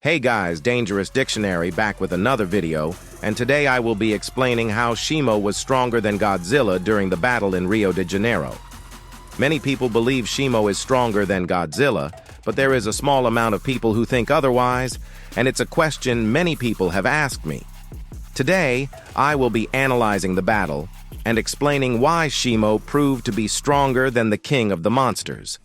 Hey guys, Dangerous Dictionary back with another video, and today I will be explaining how Shimo was stronger than Godzilla during the battle in Rio de Janeiro. Many people believe Shimo is stronger than Godzilla, but there is a small amount of people who think otherwise, and it's a question many people have asked me. Today, I will be analyzing the battle and explaining why Shimo proved to be stronger than the king of the monsters.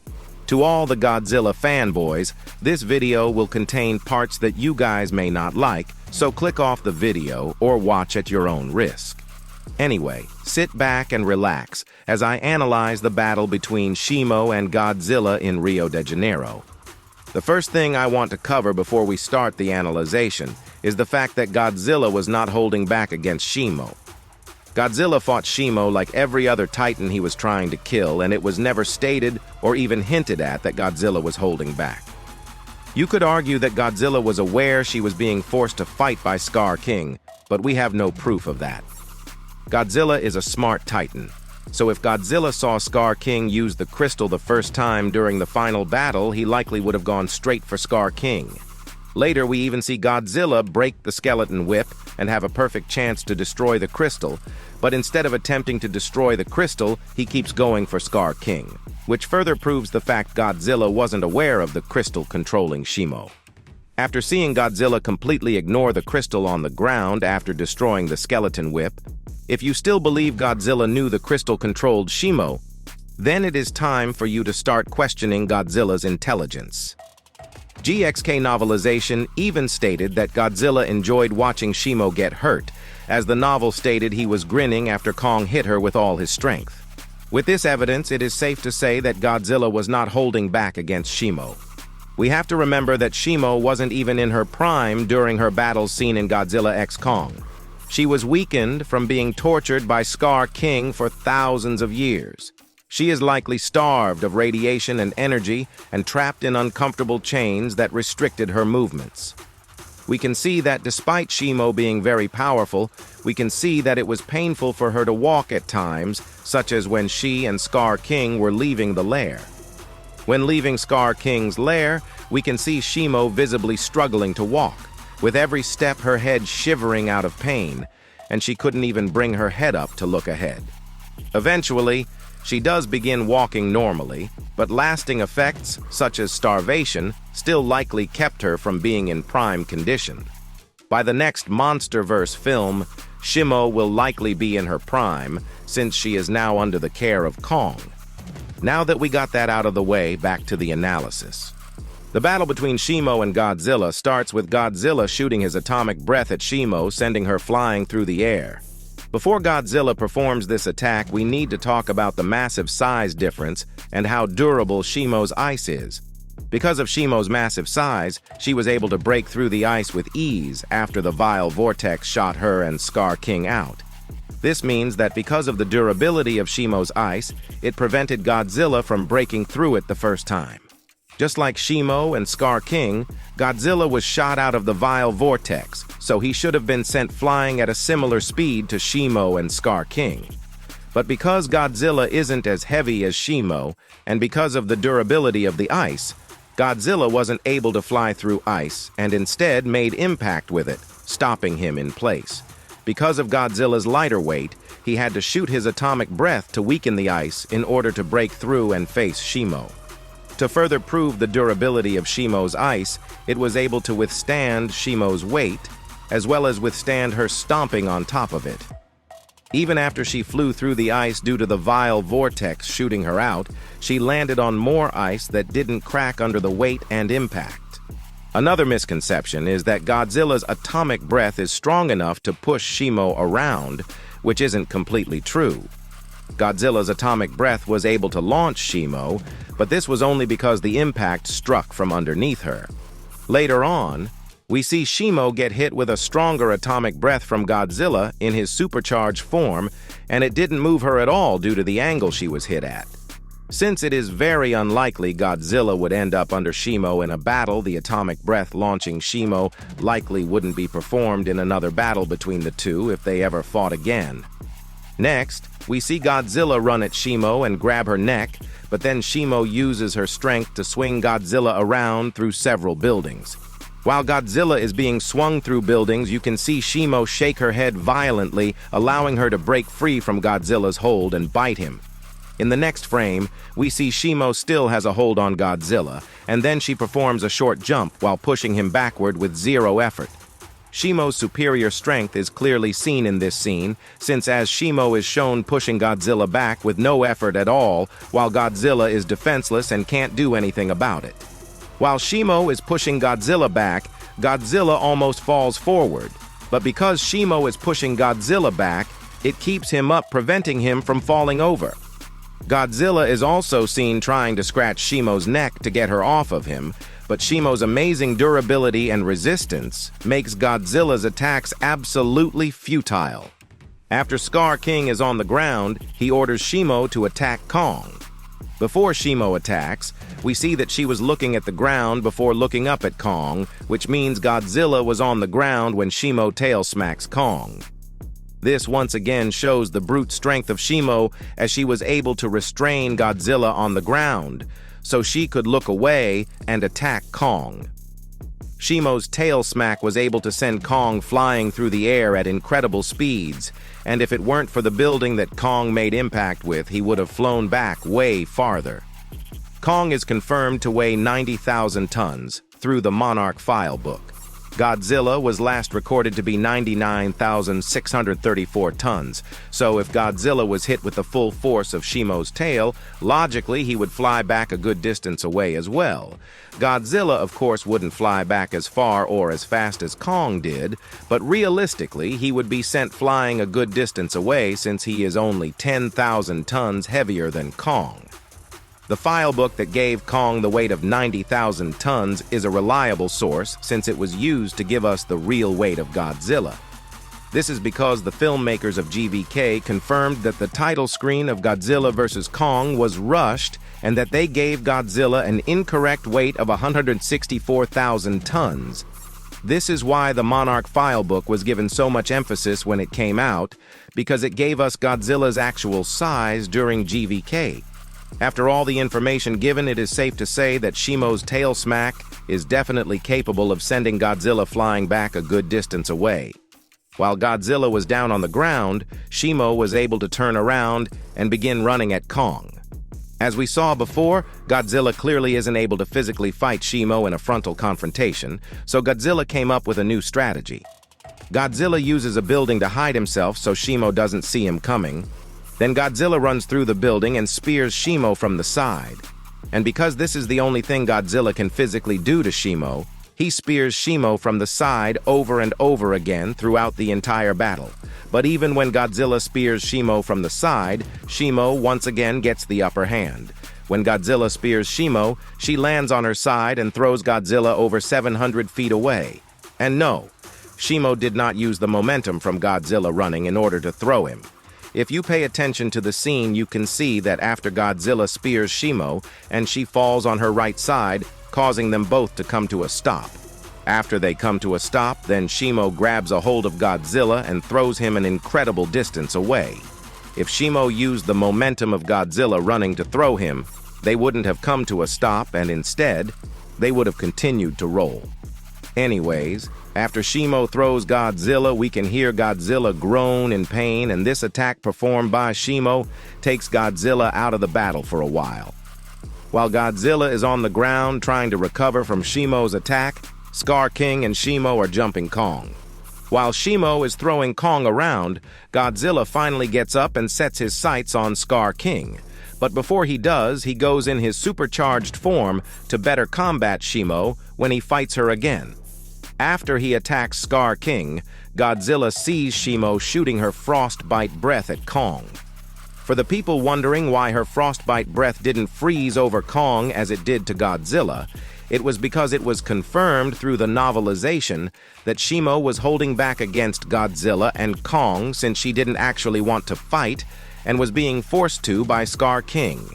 To all the Godzilla fanboys, this video will contain parts that you guys may not like, so click off the video or watch at your own risk. Anyway, sit back and relax as I analyze the battle between Shimo and Godzilla in Rio de Janeiro. The first thing I want to cover before we start the analyzation is the fact that Godzilla was not holding back against Shimo. Godzilla fought Shimo like every other Titan he was trying to kill, and it was never stated or even hinted at that Godzilla was holding back. You could argue that Godzilla was aware she was being forced to fight by Scar King, but we have no proof of that. Godzilla is a smart Titan, so if Godzilla saw Scar King use the crystal the first time during the final battle, he likely would have gone straight for Scar King. Later, we even see Godzilla break the skeleton whip and have a perfect chance to destroy the crystal, but instead of attempting to destroy the crystal, he keeps going for Scar King, which further proves the fact Godzilla wasn't aware of the crystal controlling Shimo. After seeing Godzilla completely ignore the crystal on the ground after destroying the skeleton whip, if you still believe Godzilla knew the crystal controlled Shimo, then it is time for you to start questioning Godzilla's intelligence. GXK novelization even stated that Godzilla enjoyed watching Shimo get hurt, as the novel stated he was grinning after Kong hit her with all his strength. With this evidence, it is safe to say that Godzilla was not holding back against Shimo. We have to remember that Shimo wasn't even in her prime during her battles seen in Godzilla x Kong. She was weakened from being tortured by Scar King for thousands of years. She is likely starved of radiation and energy and trapped in uncomfortable chains that restricted her movements. We can see that despite Shimo being very powerful, we can see that it was painful for her to walk at times, such as when she and Scar King were leaving the lair. When leaving Scar King's lair, we can see Shimo visibly struggling to walk, with every step her head shivering out of pain, and she couldn't even bring her head up to look ahead. Eventually, she does begin walking normally, but lasting effects, such as starvation, still likely kept her from being in prime condition. By the next Monsterverse film, Shimo will likely be in her prime, since she is now under the care of Kong. Now that we got that out of the way, back to the analysis. The battle between Shimo and Godzilla starts with Godzilla shooting his atomic breath at Shimo, sending her flying through the air. Before Godzilla performs this attack, we need to talk about the massive size difference and how durable Shimo's ice is. Because of Shimo's massive size, she was able to break through the ice with ease after the vile vortex shot her and Scar King out. This means that because of the durability of Shimo's ice, it prevented Godzilla from breaking through it the first time. Just like Shimo and Scar King, Godzilla was shot out of the vile vortex, so he should have been sent flying at a similar speed to Shimo and Scar King. But because Godzilla isn't as heavy as Shimo, and because of the durability of the ice, Godzilla wasn't able to fly through ice and instead made impact with it, stopping him in place. Because of Godzilla's lighter weight, he had to shoot his atomic breath to weaken the ice in order to break through and face Shimo. To further prove the durability of Shimo's ice, it was able to withstand Shimo's weight, as well as withstand her stomping on top of it. Even after she flew through the ice due to the vile vortex shooting her out, she landed on more ice that didn't crack under the weight and impact. Another misconception is that Godzilla's atomic breath is strong enough to push Shimo around, which isn't completely true. Godzilla's atomic breath was able to launch Shimo, but this was only because the impact struck from underneath her. Later on, we see Shimo get hit with a stronger atomic breath from Godzilla in his supercharged form, and it didn't move her at all due to the angle she was hit at. Since it is very unlikely Godzilla would end up under Shimo in a battle, the atomic breath launching Shimo likely wouldn't be performed in another battle between the two if they ever fought again. Next, we see Godzilla run at Shimo and grab her neck, but then Shimo uses her strength to swing Godzilla around through several buildings. While Godzilla is being swung through buildings, you can see Shimo shake her head violently, allowing her to break free from Godzilla's hold and bite him. In the next frame, we see Shimo still has a hold on Godzilla, and then she performs a short jump while pushing him backward with zero effort. Shimo's superior strength is clearly seen in this scene, since as Shimo is shown pushing Godzilla back with no effort at all, while Godzilla is defenseless and can't do anything about it. While Shimo is pushing Godzilla back, Godzilla almost falls forward, but because Shimo is pushing Godzilla back, it keeps him up, preventing him from falling over. Godzilla is also seen trying to scratch Shimo's neck to get her off of him, but Shimo's amazing durability and resistance makes Godzilla's attacks absolutely futile. After Scar King is on the ground, he orders Shimo to attack Kong. Before Shimo attacks, we see that she was looking at the ground before looking up at Kong, which means Godzilla was on the ground when Shimo tail smacks Kong. This once again shows the brute strength of Shimo, as she was able to restrain Godzilla on the ground, so she could look away and attack Kong. Shimo's tail smack was able to send Kong flying through the air at incredible speeds, and if it weren't for the building that Kong made impact with, he would have flown back way farther. Kong is confirmed to weigh 90,000 tons through the Monarch file book. Godzilla was last recorded to be 99,634 tons, so if Godzilla was hit with the full force of Shimo's tail, logically he would fly back a good distance away as well. Godzilla, of course, wouldn't fly back as far or as fast as Kong did, but realistically he would be sent flying a good distance away since he is only 10,000 tons heavier than Kong. The file book that gave Kong the weight of 90,000 tons is a reliable source since it was used to give us the real weight of Godzilla. This is because the filmmakers of GVK confirmed that the title screen of Godzilla vs. Kong was rushed and that they gave Godzilla an incorrect weight of 164,000 tons. This is why the Monarch file book was given so much emphasis when it came out, because it gave us Godzilla's actual size during GVK. After all the information given, it is safe to say that Shimo's tail smack is definitely capable of sending Godzilla flying back a good distance away. While Godzilla was down on the ground, Shimo was able to turn around and begin running at Kong. As we saw before, Godzilla clearly isn't able to physically fight Shimo in a frontal confrontation, so Godzilla came up with a new strategy. Godzilla uses a building to hide himself so Shimo doesn't see him coming. Then Godzilla runs through the building and spears Shimo from the side. And because this is the only thing Godzilla can physically do to Shimo, he spears Shimo from the side over and over again throughout the entire battle. But even when Godzilla spears Shimo from the side, Shimo once again gets the upper hand. When Godzilla spears Shimo, she lands on her side and throws Godzilla over 700 feet away. And no, Shimo did not use the momentum from Godzilla running in order to throw him. If you pay attention to the scene, you can see that after Godzilla spears Shimo, and she falls on her right side, causing them both to come to a stop. After they come to a stop, then Shimo grabs a hold of Godzilla and throws him an incredible distance away. If Shimo used the momentum of Godzilla running to throw him, they wouldn't have come to a stop, and instead, they would have continued to roll. Anyways, after Shimo throws Godzilla, we can hear Godzilla groan in pain, and this attack performed by Shimo takes Godzilla out of the battle for a while. While Godzilla is on the ground trying to recover from Shimo's attack, Scar King and Shimo are jumping Kong. While Shimo is throwing Kong around, Godzilla finally gets up and sets his sights on Scar King. But before he does, he goes in his supercharged form to better combat Shimo when he fights her again. After he attacks Scar King, Godzilla sees Shimo shooting her frostbite breath at Kong. For the people wondering why her frostbite breath didn't freeze over Kong as it did to Godzilla, it was because it was confirmed through the novelization that Shimo was holding back against Godzilla and Kong since she didn't actually want to fight and was being forced to by Scar King.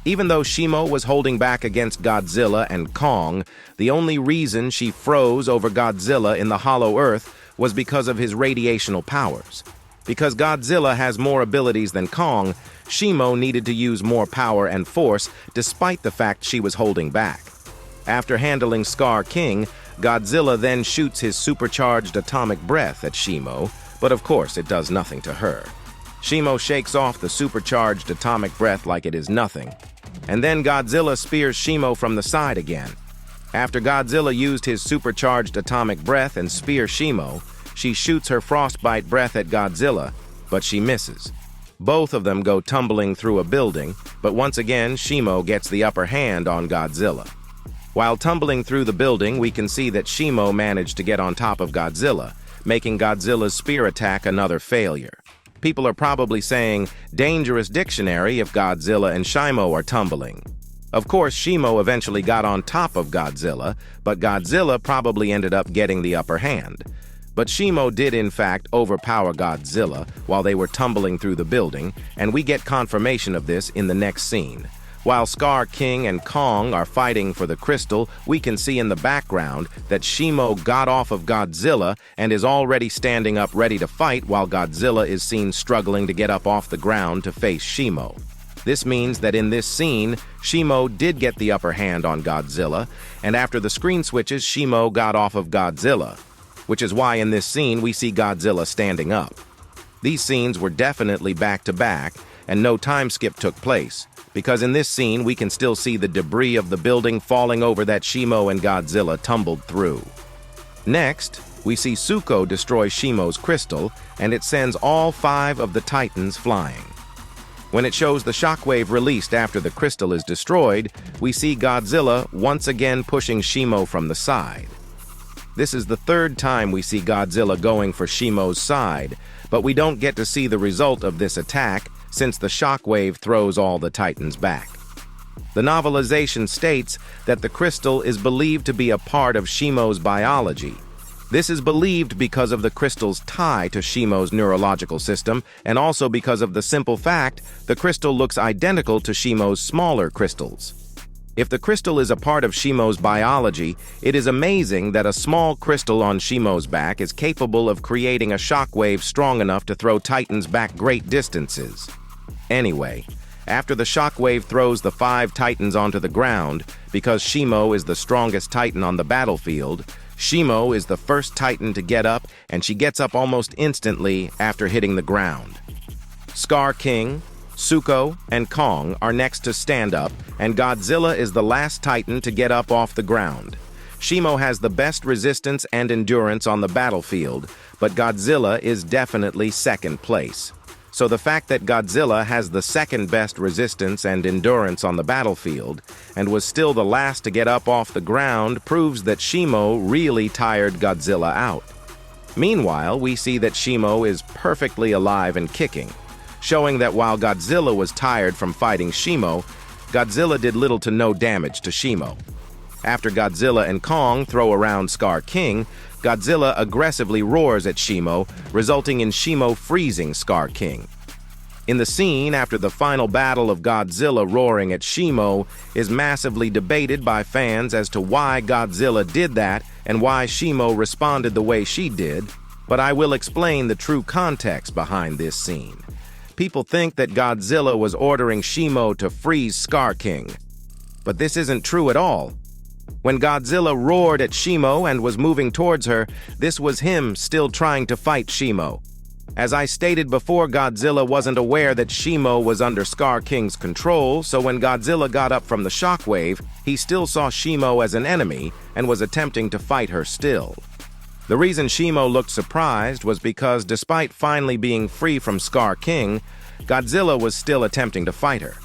Even though Shimo was holding back against Godzilla and Kong, the only reason she froze over Godzilla in the Hollow Earth was because of his radiational powers. Because Godzilla has more abilities than Kong, Shimo needed to use more power and force despite the fact she was holding back. After handling Scar King, Godzilla then shoots his supercharged atomic breath at Shimo, but of course it does nothing to her. Shimo shakes off the supercharged atomic breath like it is nothing, and then Godzilla spears Shimo from the side again. After Godzilla used his supercharged atomic breath and spear Shimo, she shoots her frostbite breath at Godzilla, but she misses. Both of them go tumbling through a building, but once again Shimo gets the upper hand on Godzilla. While tumbling through the building, we can see that Shimo managed to get on top of Godzilla, making Godzilla's spear attack another failure. People are probably saying, dangerous dictionary if Godzilla and Shimo are tumbling. Of course, Shimo eventually got on top of Godzilla, but Godzilla probably ended up getting the upper hand. But Shimo did in fact overpower Godzilla while they were tumbling through the building, and we get confirmation of this in the next scene. While Scar King and Kong are fighting for the crystal, we can see in the background that Shimo got off of Godzilla and is already standing up ready to fight while Godzilla is seen struggling to get up off the ground to face Shimo. This means that in this scene, Shimo did get the upper hand on Godzilla, and after the screen switches, Shimo got off of Godzilla, which is why in this scene we see Godzilla standing up. These scenes were definitely back-to-back, and no time skip took place, because in this scene we can still see the debris of the building falling over that Shimo and Godzilla tumbled through. Next, we see Suko destroy Shimo's crystal, and it sends all 5 of the Titans flying. When it shows the shockwave released after the crystal is destroyed, we see Godzilla once again pushing Shimo from the side. This is the 3rd time we see Godzilla going for Shimo's side, but we don't get to see the result of this attack since the shockwave throws all the Titans back. The novelization states that the crystal is believed to be a part of Shimo's biology. This is believed because of the crystal's tie to Shimo's neurological system, and also because of the simple fact the crystal looks identical to Shimo's smaller crystals. If the crystal is a part of Shimo's biology, it is amazing that a small crystal on Shimo's back is capable of creating a shockwave strong enough to throw Titans back great distances. Anyway, after the shockwave throws the 5 Titans onto the ground, because Shimo is the strongest Titan on the battlefield, Shimo is the first Titan to get up, and she gets up almost instantly after hitting the ground. Scar King, Suko, and Kong are next to stand up, and Godzilla is the last Titan to get up off the ground. Shimo has the best resistance and endurance on the battlefield, but Godzilla is definitely second place. So the fact that Godzilla has the second best resistance and endurance on the battlefield, and was still the last to get up off the ground, proves that Shimo really tired Godzilla out. Meanwhile, we see that Shimo is perfectly alive and kicking, showing that while Godzilla was tired from fighting Shimo, Godzilla did little to no damage to Shimo. After Godzilla and Kong throw around Scar King, Godzilla aggressively roars at Shimo, resulting in Shimo freezing Scar King. In the scene after the final battle of Godzilla roaring at Shimo is massively debated by fans as to why Godzilla did that and why Shimo responded the way she did, but I will explain the true context behind this scene. People think that Godzilla was ordering Shimo to freeze Scar King, but this isn't true at all. When Godzilla roared at Shimo and was moving towards her, this was him still trying to fight Shimo. As I stated before, Godzilla wasn't aware that Shimo was under Scar King's control, so when Godzilla got up from the shockwave, he still saw Shimo as an enemy and was attempting to fight her still. The reason Shimo looked surprised was because despite finally being free from Scar King, Godzilla was still attempting to fight her.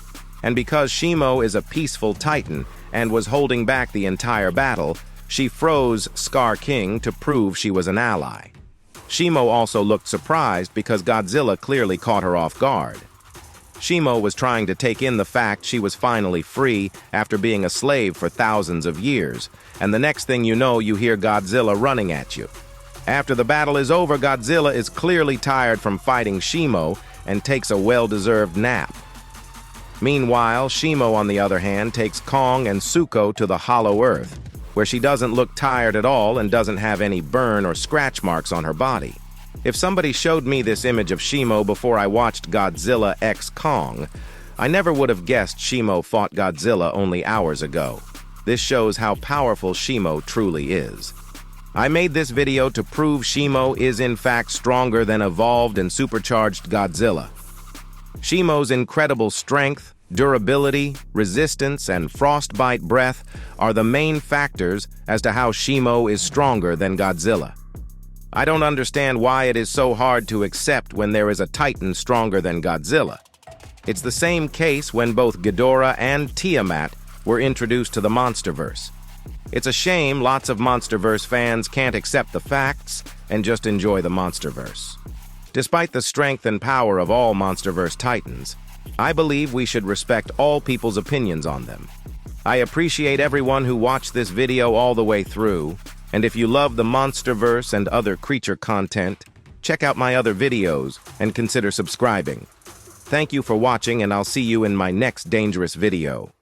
And because Shimo is a peaceful Titan and was holding back the entire battle, she froze Scar King to prove she was an ally. Shimo also looked surprised because Godzilla clearly caught her off guard. Shimo was trying to take in the fact she was finally free after being a slave for thousands of years, and the next thing you know, you hear Godzilla running at you. After the battle is over, Godzilla is clearly tired from fighting Shimo and takes a well-deserved nap. Meanwhile, Shimo, on the other hand, takes Kong and Suko to the Hollow Earth, where she doesn't look tired at all and doesn't have any burn or scratch marks on her body. If somebody showed me this image of Shimo before I watched Godzilla x Kong, I never would have guessed Shimo fought Godzilla only hours ago. This shows how powerful Shimo truly is. I made this video to prove Shimo is in fact stronger than Evolved and Supercharged Godzilla. Shimo's incredible strength, durability, resistance, and frostbite breath are the main factors as to how Shimo is stronger than Godzilla. I don't understand why it is so hard to accept when there is a titan stronger than Godzilla. It's the same case when both Ghidorah and Tiamat were introduced to the Monsterverse. It's a shame lots of Monsterverse fans can't accept the facts and just enjoy the Monsterverse. Despite the strength and power of all Monsterverse titans, I believe we should respect all people's opinions on them. I appreciate everyone who watched this video all the way through, and if you love the Monsterverse and other creature content, check out my other videos and consider subscribing. Thank you for watching, and I'll see you in my next dangerous video.